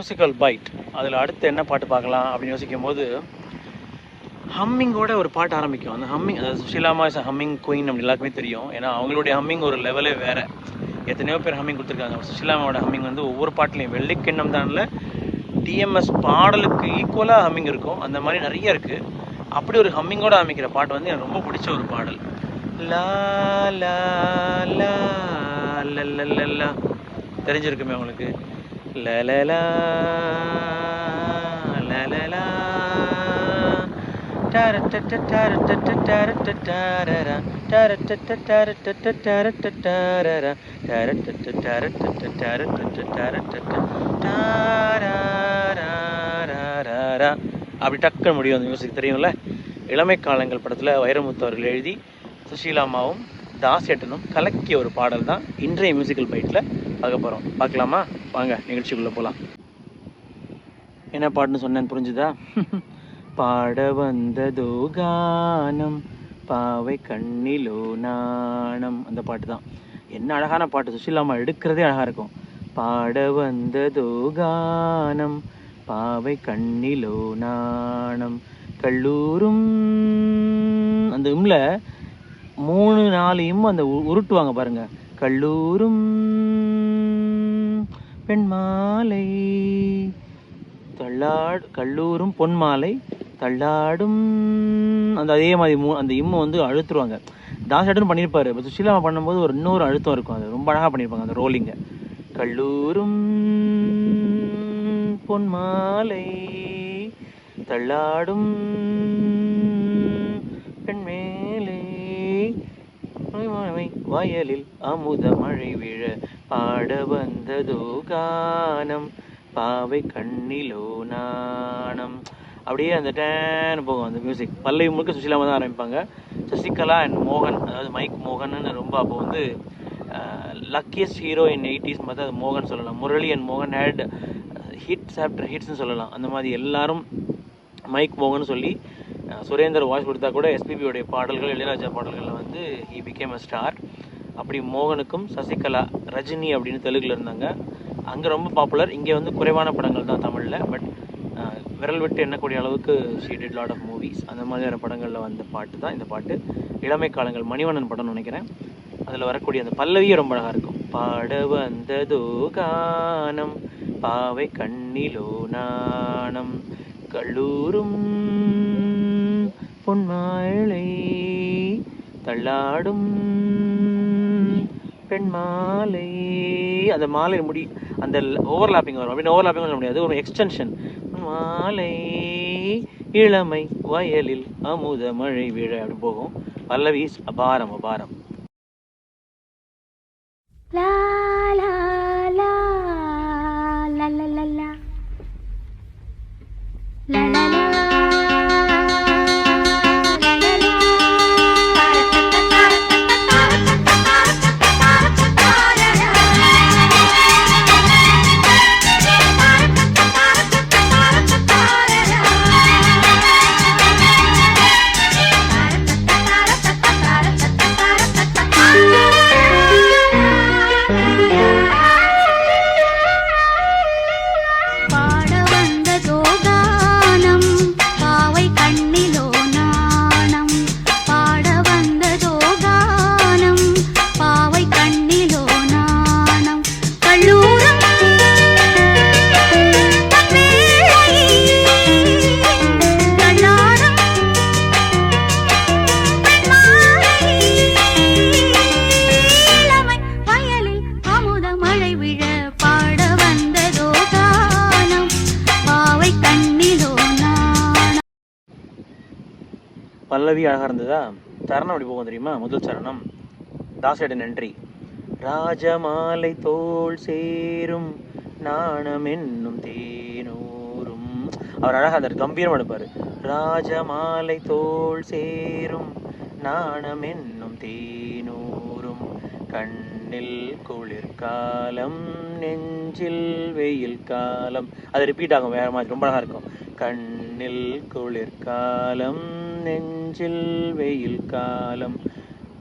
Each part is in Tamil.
Musical byte. அதில் அடுத்து என்ன பாட்டு பார்க்கலாம் அப்படின்னு யோசிக்கும் போது ஹம்மிங்கோட ஒரு பாட்டு ஆரம்பிக்கும். அந்த ஹம்மிங், அதாவது சுஷீலாமா இஸ் ஹம்மிங் குயின் அப்படி எல்லாருக்குமே தெரியும். ஏன்னா அவங்களுடைய ஹம்மிங் ஒரு லெவலே வேறு. எத்தனையோ பேர் ஹம்மிங் கொடுத்துருக்காங்க. சுஷீலாமாவோட ஹம்மிங் வந்து ஒவ்வொரு பாட்டுலையும் வெள்ளிக்கிண்ணம் தானில் டிஎம்எஸ் பாடலுக்கு ஈக்குவலாக ஹம்மிங் இருக்கும். அந்த மாதிரி நிறைய இருக்குது. அப்படி ஒரு ஹம்மிங்கோடு ஆரம்பிக்கிற பாட்டு வந்து எனக்கு ரொம்ப பிடிச்ச ஒரு பாடல். லா லா லா லா தெரிஞ்சிருக்குமே உங்களுக்கு. லலலா லலலா அப்படி டக்குன்னு முடியும் அந்த மியூசிக். தெரியும்ல, இளமை காலங்கள் படத்தில் வைரமுத்து அவர்கள் எழுதி சுஷீலாமாவும் தாசேட்டனும் கலக்கிய ஒரு பாடல் தான் இன்றைய மியூசிக்கல் பைட்டில் பார்க்க போகிறோம். பார்க்கலாமா? வாங்க நிகழ்ச்சிக்குள்ளே போகலாம். என்ன பாட்டுன்னு சொன்னேன்னு புரிஞ்சுதா? பாட வந்ததோ கானம் பாவை கண்ணிலோ நாணம், அந்த பாட்டு தான். என்ன அழகான பாட்டு! சுஷீலாமா எடுக்கிறதே அழகாக இருக்கும். பாட வந்ததோ கானம் பாவை கண்ணிலோ நாணம் கல்லூரும், அந்த இம்ல 3-4 இம் அந்த உருட்டுவாங்க பாருங்க. கல்லூரும் பெண்மாலை தள்ளாடு, கல்லூரும் பொன்மாலை தள்ளாடும், அந்த அதே மாதிரி அந்த இம்மை வந்து அழுத்துருவாங்க. தாசேட்டன் பண்ணியிருப்பாரு. இப்போ சுஷீலாமா பண்ணும்போது ஒரு இன்னொரு அழுத்தம் இருக்கும். அது ரொம்ப அழகாக பண்ணியிருப்பாங்க அந்த ரோலிங்கை. கல்லூரும் பொன்மாலை தள்ளாடும் பெண்மேலே வயலில் அமுத மழை விழ பாட வந்ததோ கானம் பாவை கண்ணிலோ நாணம். அப்படியே அந்த டேன்னு போகும் அந்த மியூசிக். பல்லவி முழுக்க சுஷீலாமா தான் ஆரம்பிப்பாங்க. சசிகலா அண்ட் மோகன், அதாவது மைக் மோகன் ரொம்ப அப்போ வந்து லக்கியஸ்ட் ஹீரோ இன் 80s பார்த்தா அது மோகன் சொல்லலாம். முரளி அண்ட் மோகன் ஹேட் ஹிட்ஸ் ஆஃப்டர் ஹிட்ஸ்னு சொல்லலாம். அந்த மாதிரி எல்லாரும் மைக் மோகன் சொல்லி சுரேந்தர் வாய்ஸ் கொடுத்தா கூட எஸ்பிபியோடைய பாடல்கள், இளையராஜா பாடல்களில் வந்து ஹி பிகேம் அ ஸ்டார். அப்படி மோகனுக்கும் சசிகலா, ரஜினி அப்படின்னு தெலுங்கில் இருந்தாங்க. அங்கே ரொம்ப பாப்புலர். இங்கே வந்து குறைவான படங்கள் தான் தமிழில். பட் விரல் விட்டு எண்ணக்கூடிய அளவுக்கு she did lot of movies. அந்த மாதிரியான படங்களில் வந்த பாட்டு தான் இந்த பாட்டு. இளமை காலங்கள் மணிவண்ணன் படம்னு நினைக்கிறேன். அதில் வரக்கூடிய அந்த பல்லவியே ரொம்ப அழகாக இருக்கும். பாட வந்ததோ கானம் பாவை கண்ணிலோ நாணம் கல்லூரும் பொன்மாலை தள்ளாடும் பெண்மாலை. அந்த மாலை முடி அந்த ஓவர்லாப்பிங் வரும். அப்படின்னு ஓவர்லாப்பிங் பண்ண முடியாது, ஒரு எக்ஸ்டென்ஷன். மாலை இளமை வயலில் அமுத மழை விழ அப்படி போகும். பல்லவி அபாரம் அபாரம். லா லா லா லா லா லா லா லா லா லா. பல்லவி அழகாக இருந்ததா? சரணம் அப்படி போகும் தெரியுமா? முதல் சரணம் தாசேடன் என்ட்ரி. ராஜமாலை தோள் சேரும் நாணம் என்னும் தேனூரும். அவர் அழகாக அந்த கம்பீரம் எடுப்பார். ராஜமாலை தோள் சேரும் நாணம் என்னும் தேனூரும் கண்ணில் குளிர்காலம் நெஞ்சில் வெயில் காலம். அது ரிப்பீட் ஆகும் வேறு மாதிரி, ரொம்ப அழகாக இருக்கும். கண்ணில் குளிர்காலம் நெஞ்சில் வெயில் காலம்.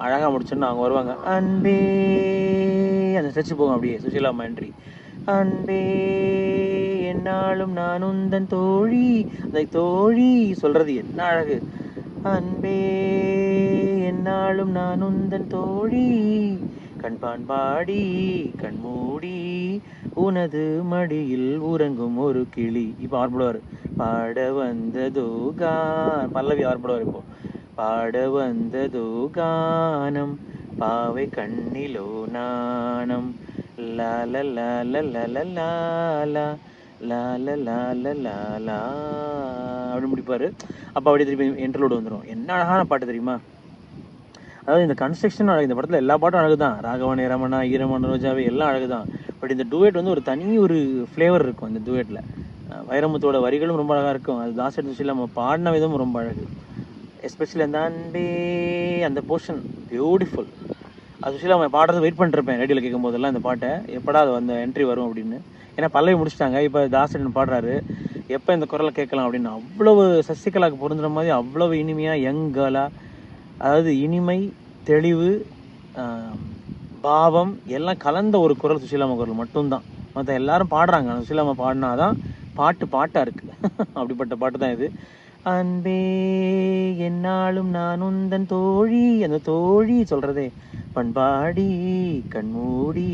அழகாக முடிச்சோன்னா அவங்க வருவாங்க. அன்பே, அந்த ஸ்ட்ரெச்சு போகும் அப்படியே. சுஷீலாமா என்ட்ரி. அன்பே என்னாலும் நான் உந்தன் தோழி. அந்த தோழி சொல்றது என்ன அழகு. அன்பே என்னாலும் நான் உந்தன் தோழி, கண்பான் பாடி கண்மூடி உனது மடியில் உறங்கும் ஒரு கிளி. இப்போ ஆர்படுவார். பாட வந்ததோ பல்லவி ஆர்படுவார். இப்போ பாட வந்ததோ கானம், பாவை கண்ணிலோ நாணம், லால லால லால லாலா லால லால லாலா அப்படின்னு முடிப்பாரு. அப்போ அப்படியே திருப்பி இன்டர்லூட் வந்துடும். என்ன அழகான பாட்டு தெரியுமா. அதாவது இந்த கன்ஸ்ட்ரக்ஷன் அழகு. இந்த படத்தில் எல்லா பாட்டும் அழகு தான். ராகவனே ரமணா, ஈரமான ரோஜாவே எல்லாம் அழகு தான். பட் இந்த டூயட் வந்து ஒரு தனி ஒரு ஃப்ளேவர் இருக்கும் இந்த டூயட்டில். வைரமுத்தோட வரிகளும் ரொம்ப அழகாக இருக்கும். அது தாசன் சுஷீலா நம்ம பாடின விதமும் ரொம்ப அழகு. எஸ்பெஷலி அந்த அன்பே அந்த போர்ஷன் பியூட்டிஃபுல். அது சுஷீலா அவன் பாடுறது வெயிட் பண்ணிருப்பேன் ரேடியோவில் கேட்கும் போதெல்லாம் இந்த பாட்டை, எப்படா அது அந்த என்ட்ரி வரும் அப்படின்னு. ஏன்னா பல்லவி முடிச்சிட்டாங்க, இப்போ தாசன் பாடுறாரு, எப்போ இந்த குரலை கேட்கலாம் அப்படின்னு. அவ்வளவு சசிகலாவுக்கு பொருந்துற மாதிரி அவ்வளவு இனிமையாக யங்காலா, அதாவது இனிமை, தெளிவு, பாவம் எல்லாம் கலந்த ஒரு குரல் சுஷீலாமா குரல் மட்டும்தான். மற்ற எல்லாரும் பாடுறாங்க, சுஷீலாமா பாடினாதான் பாட்டு பாட்டாக இருக்குது. அப்படிப்பட்ட பாட்டு தான் இது. அன்பே என்னாலும் நான் உந்தன் தோழி, அந்த தோழி சொல்கிறதே பண்பாடி கண்மூடி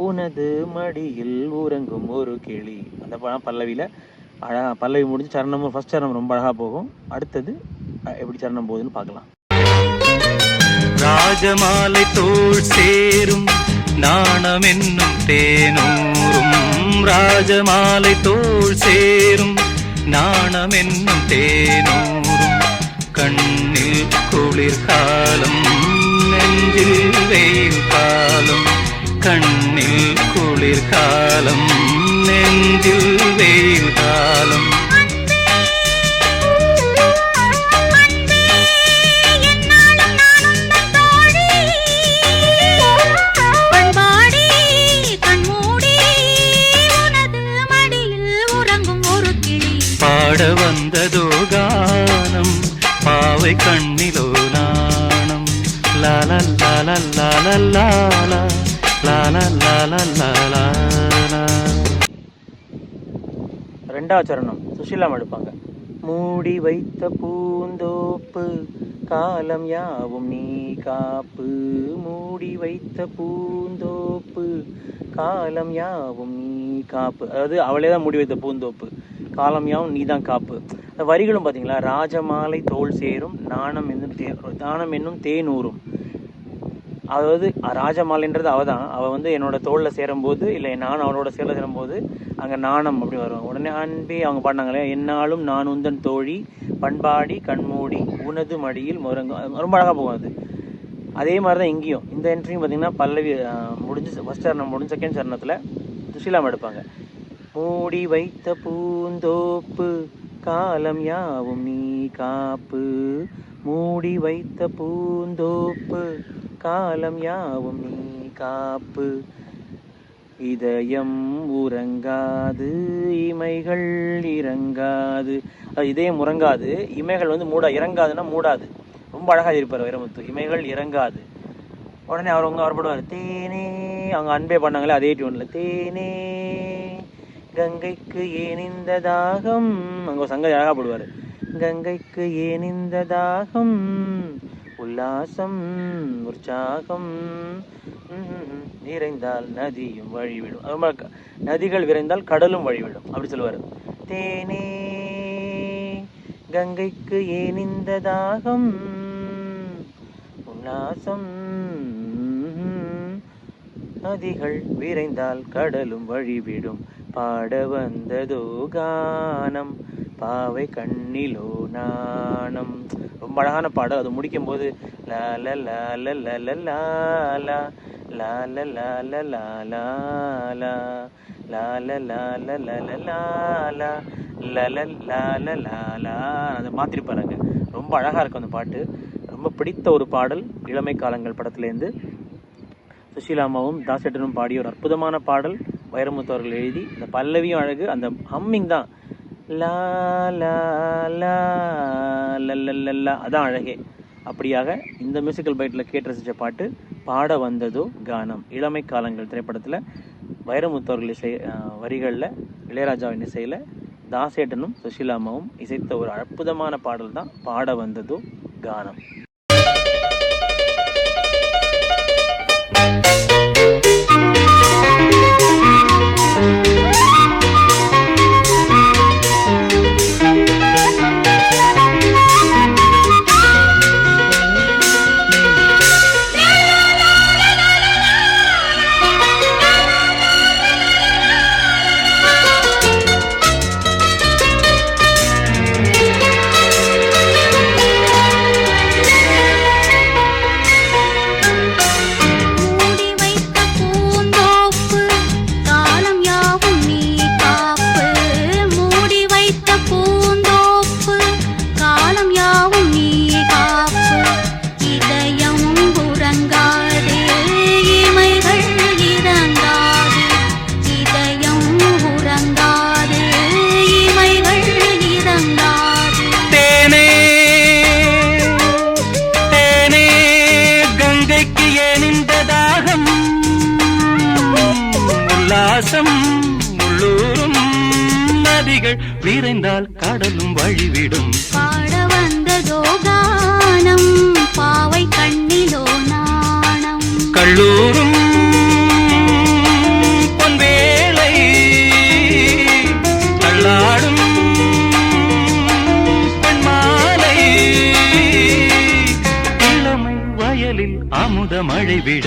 உனது மடியில் உறங்கும் ஒரு கிளி. அந்த பல்லவியில் அழகாக பல்லவி முடிஞ்சு சரணமும் ஃபர்ஸ்ட் சரணம் ரொம்ப அழகாக போகும். அடுத்தது எப்படி சரணம் போகுதுன்னு பார்க்கலாம். ராஜமாலை தோள் சேரும் நாணம் என்னும் தேனூரும், ராஜமாலை தோள் சேரும் நாணம் என்னும் தேனூரும், கண்ணில் குளிர்காலம் நெஞ்சில் வெயில் காலம், கண்ணில் குளிர்காலம் நெஞ்சில் வெயில் காலம். பாட வந்ததோ கானம், பாவை கண்ணிலோ நாணம், லால லால லால லால லால லால லால. ரெண்டாவது சரணம் சுஷீலாம் எடுப்பாங்க. மூடி வைத்த பூந்தோப்பு காலம் யாவும் நீ காப்பு, மூடி வைத்த பூந்தோப்பு காலம் யாவும் நீ காப்பு. அதாவது அவளே தான் மூடி வைத்த பூந்தோப்பு, காலம் யாவும் நீ தான் காப்பு. வரிகளும் பார்த்தீங்களா, ராஜமாலை தோல் சேரும் நாணம் என்னும் தேனூரும். அதாவது ராஜமாலைன்றது அவள் தான். அவள் வந்து என்னோட தோளில் சேரும்போது, இல்லை நான் அவளோட சேரும்போது அங்கே நாணம் அப்படி வரும். உடனே அன்பே அவங்க பாடினாங்களே, என்னாலும் நான் உந்தன் தோழி, பண்பாடி கண்மூடி உனது மடியில் முறங்கும். ரொம்ப அழகாக போகும் அது. அதே மாதிரி தான் இங்கேயும் இந்த என்ட்ரியும் பார்த்தீங்கன்னா பல்லவி முடிஞ்சு ஃபஸ்ட் சரணம் முடிஞ்சு செகண்ட் சரணத்தில் சுஷீலாம் எடுப்பாங்க. மூடி வைத்த பூந்தோப்பு காலம் யாவும் நீ காப்பு, மூடி வைத்த பூந்தோப்பு காலம் யாவும் நீ காப்பு, இதயம் உறங்காது இமைகள் இறங்காது. இதயம் உறங்காது, இமைகள் வந்து இறங்காதுன்னா மூடாது. ரொம்ப அழகாக இருப்பார் வைரமுத்து. இமைகள் இறங்காது. உடனே அவர் பாடுவார், தேனே. அவங்க அன்பே பண்ணாங்களே அதே டியூனில், தேனே கங்கைக்கு ஏன் இந்த தாகம். அங்கே சங்கதி அழகாக போடுவார். கங்கைக்கு ஏன் இந்த தாகம், உல்லாசம் உற்சாகம் நிறைந்தால் நதியும் வழிவிடும். ரொம்ப நதிகள் விரைந்தால் கடலும் வழிவிடும் அப்படி சொல்லுவார். தேனே கங்கைக்கு ஏன் இந்த தாகம், உல்லாசம் நதிகள் விரைந்தால் கடலும் வழிவிடும், பாட வந்ததோ கானம் பாவை கண்ணிலோ நாணம். ரொம்ப அழகான பாடல். அது முடிக்கும் போது லால லால லால லாலா லால லால லாலா லால லால லால லாலா லல லால லாலா அதை மாற்றிருப்பாருங்க. ரொம்ப அழகாக இருக்கும் அந்த பாட்டு. ரொம்ப பிடித்த ஒரு பாடல். இளமை காலங்கள் படத்துலேருந்து சுஷீலாமாவும் தாசேட்டனும் பாடிய ஒரு அற்புதமான பாடல். வைரமுத்து அவர்கள் எழுதி, இந்த பல்லவியும் அழகு, அந்த ஹம்மிங் தான் லா லா லா லல்லல்லா அதான் அழகே. அப்படியாக இந்த மியூசிக்கல் பைட்டில் கேட்டு ரசித்த பாட்டு பாட வந்ததோ கானம், இளமை காலங்கள் திரைப்படத்தில் வைரமுத்து அவர்கள் இசை வரிகளில் இளையராஜாவின் இசையில் தாசேட்டனும் சுஷீலாமாவும் இசைத்த ஒரு அற்புதமான பாடல் தான் பாட வந்ததோ கானம். உள்ளூரும் நதிகள் விரைந்தால் கடலும் வழிவிடும். பாட வந்ததோ கானம் பாவை கண்ணிலோ நாணம். கள்ளூரும் பொன்வேளை தள்ளாடும் பெண்மாலை இளமை வயலில் அமுத மழை விட